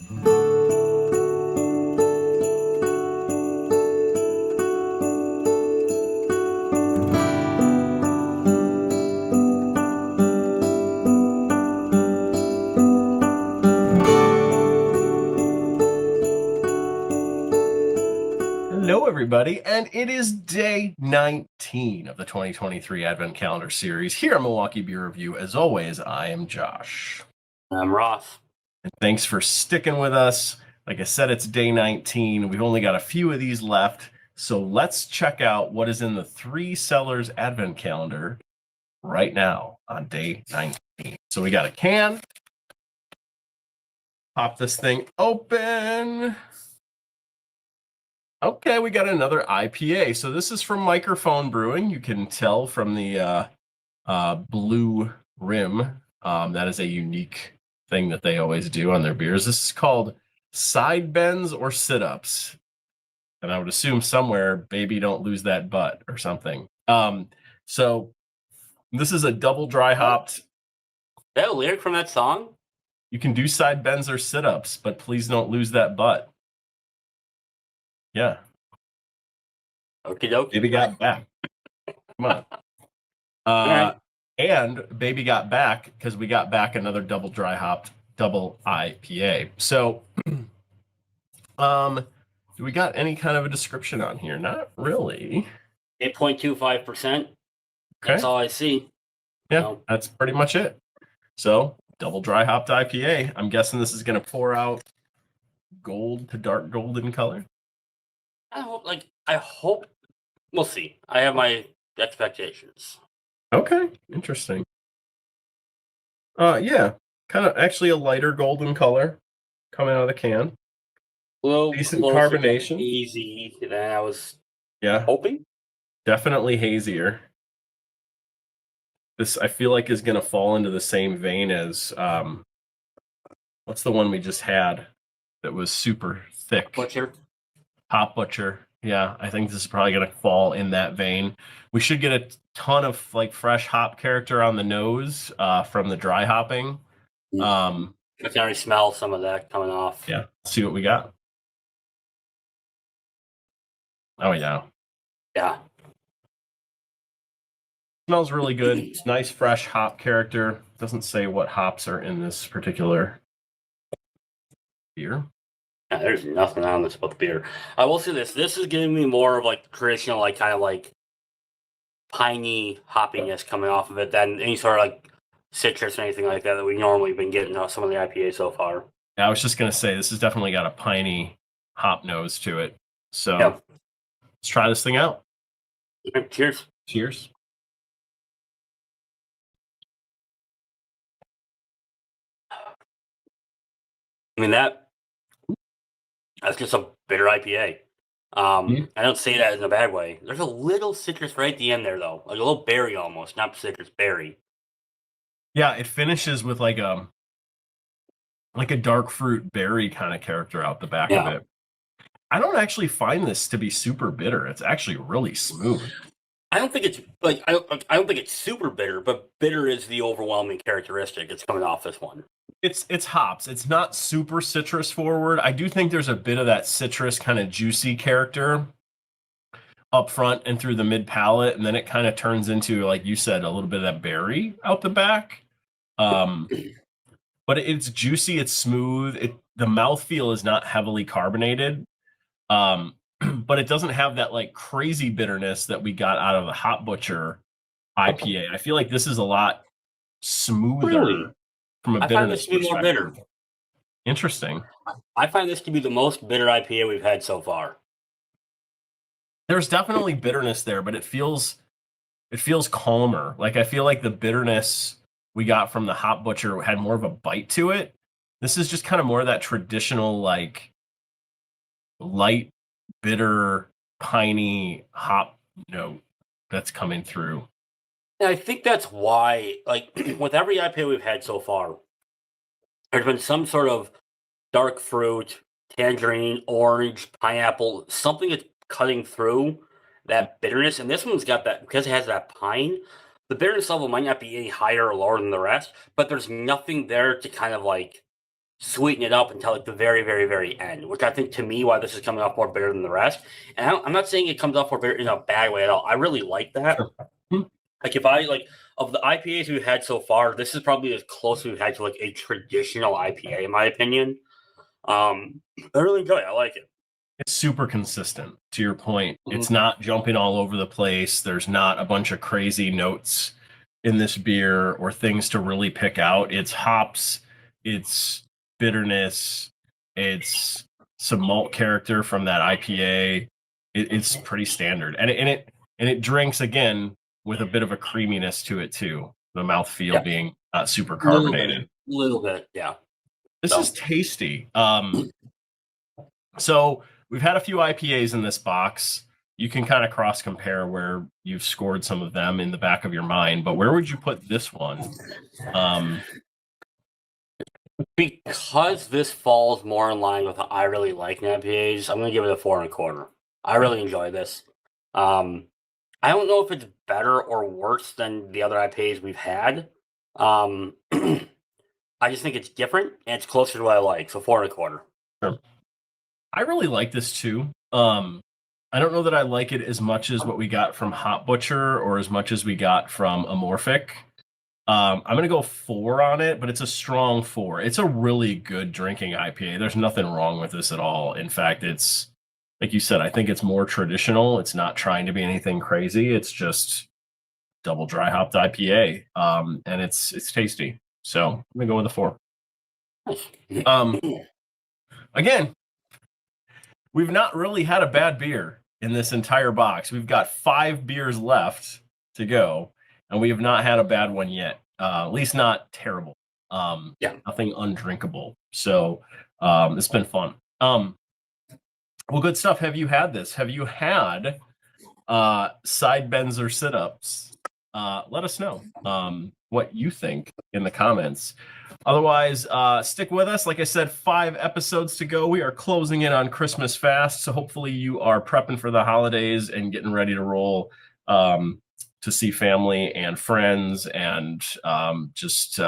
Hello, everybody, and it is day 19 of the 2023 Advent Calendar Series here on MKE Beer Review. As always, I am Josh. I'm Ross. And thanks for sticking with us. Like I said, it's day 19. We've only got a few of these left, so let's check out what is in the Three Cellars Advent Calendar right now on day 19. So we got a can. Pop this thing open. Okay, we got another IPA. So this is from Mikerphone Brewing. You can tell from the blue rim. That is a unique thing that they always do on their beers. This is called Side Bends or Sit-Ups. And I would assume somewhere, baby, don't lose that butt or something. So this is a double dry hopped. Is that a lyric from that song? You can do side bends or sit-ups, but please don't lose that butt. Yeah. Okie dokie. Baby got back. Come on. Right. And Baby got back because we got back another double dry hopped double IPA. So do we got any kind of a description on here? Not really. 8.25%. Okay. That's all I see. Yeah, So, that's pretty much it. So double dry hopped IPA. I'm guessing this is going to pour out gold to dark golden color. I hope we'll see. I have my expectations. Okay, interesting. Yeah, kind of actually a lighter golden color coming out of the can. A little Decent closer to carbonation. easy than I was Yeah, hoping. definitely hazier. This I feel like is going to fall into the same vein as what's the one we just had that was super thick? Butcher. Hop Butcher. Yeah, I think this is probably going to fall in that vein. We should get a ton of like fresh hop character on the nose from the dry hopping. I can already smell some of that coming off. Yeah, let's see what we got. Oh yeah, Yeah. smells really good. It's nice fresh hop character. Doesn't say what hops are in this particular beer. Yeah, there's nothing on this but beer. I will say this. This is giving me more of like traditional, like kind of like piney hoppiness coming off of it than any sort of like citrus or anything like that we normally been getting off some of the IPA so far. Yeah, I was just gonna say this has definitely got a piney hop nose to it. So Yeah. let's try this thing out. Okay, cheers. Cheers. I mean that's just a bitter IPA. I don't say that in a bad way. There's a little citrus right at the end there though, like a little berry almost, not citrus, berry. Yeah, it finishes with like a dark fruit berry kind of character out the back of it. I don't actually find this to be super bitter. It's actually really smooth. I don't think it's like I don't think it's super bitter, but bitter is the overwhelming characteristic that's coming off this one. It's hops. It's not super citrus forward. I do think there's a bit of that citrus kind of juicy character up front and through the mid palate, and then it kind of turns into, like you said, a little bit of that berry out the back. But it's juicy, it's smooth. The mouthfeel is not heavily carbonated. But it doesn't have that like crazy bitterness that we got out of the Hop Butcher IPA. I feel like this is a lot smoother Really? from a I find this bitterness to be more perspective. bitter. Interesting. I find this to be the most bitter IPA we've had so far. There's definitely bitterness there, but it feels calmer. Like I feel like the bitterness we got from the Hop Butcher had more of a bite to it. This is just kind of more of that traditional like light, bitter, piney hop note that's coming through. And I think that's why, like, with every IPA we've had so far, there's been some sort of dark fruit, tangerine, orange, pineapple, something that's cutting through that bitterness. And this one's got that, because it has that pine, the bitterness level might not be any higher or lower than the rest, but there's nothing there to kind of like sweeten it up until like the very, very, very end, which I think to me why this is coming off more bitter than the rest. And I'm not saying it comes off more bitter in a bad way at all. I really like that. Sure. Like if I like of the IPAs we've had so far, this is probably as close as we've had to like a traditional IPA in my opinion. I really enjoy it. I like it. It's super consistent, to your point. It's not jumping all over the place. There's not a bunch of crazy notes in this beer or things to really pick out. It's hops, it's bitterness, it's some malt character from that IPA. It's pretty standard, and it drinks again with a bit of a creaminess to it too. The mouthfeel being not super carbonated. Little bit, yeah. This is tasty. So we've had a few IPAs in this box. You can kind of cross compare where you've scored some of them in the back of your mind, but where would you put this one? Because this falls more in line with what I really like in IPAs, I'm going to give it a 4.25. I really enjoy this. I don't know if it's better or worse than the other IPAs we've had. I just think it's different and it's closer to what I like. So 4.25. Sure. I really like this too. I don't know that I like it as much as what we got from Hop Butcher or as much as we got from Amorphic. I'm going to go 4 on it, but it's a strong 4. It's a really good drinking IPA. There's nothing wrong with this at all. In fact, it's, like you said, I think it's more traditional. It's not trying to be anything crazy. It's just double dry hopped IPA. And it's tasty. So I'm going to go with a 4. Again, we've not really had a bad beer in this entire box. We've got 5 beers left to go, and we have not had a bad one yet. At least not terrible. Nothing undrinkable. So it's been fun. Well, good stuff. Have you had this? Have you had side bends or sit-ups? Let us know what you think in the comments. Otherwise, stick with us. Like I said, 5 episodes to go. We are closing in on Christmas fast, so hopefully you are prepping for the holidays and getting ready to roll to see family and friends and just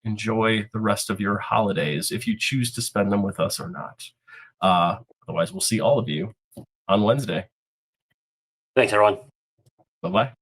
enjoy the rest of your holidays if you choose to spend them with us or not. Otherwise, we'll see all of you on Wednesday. Thanks, everyone. Bye-bye.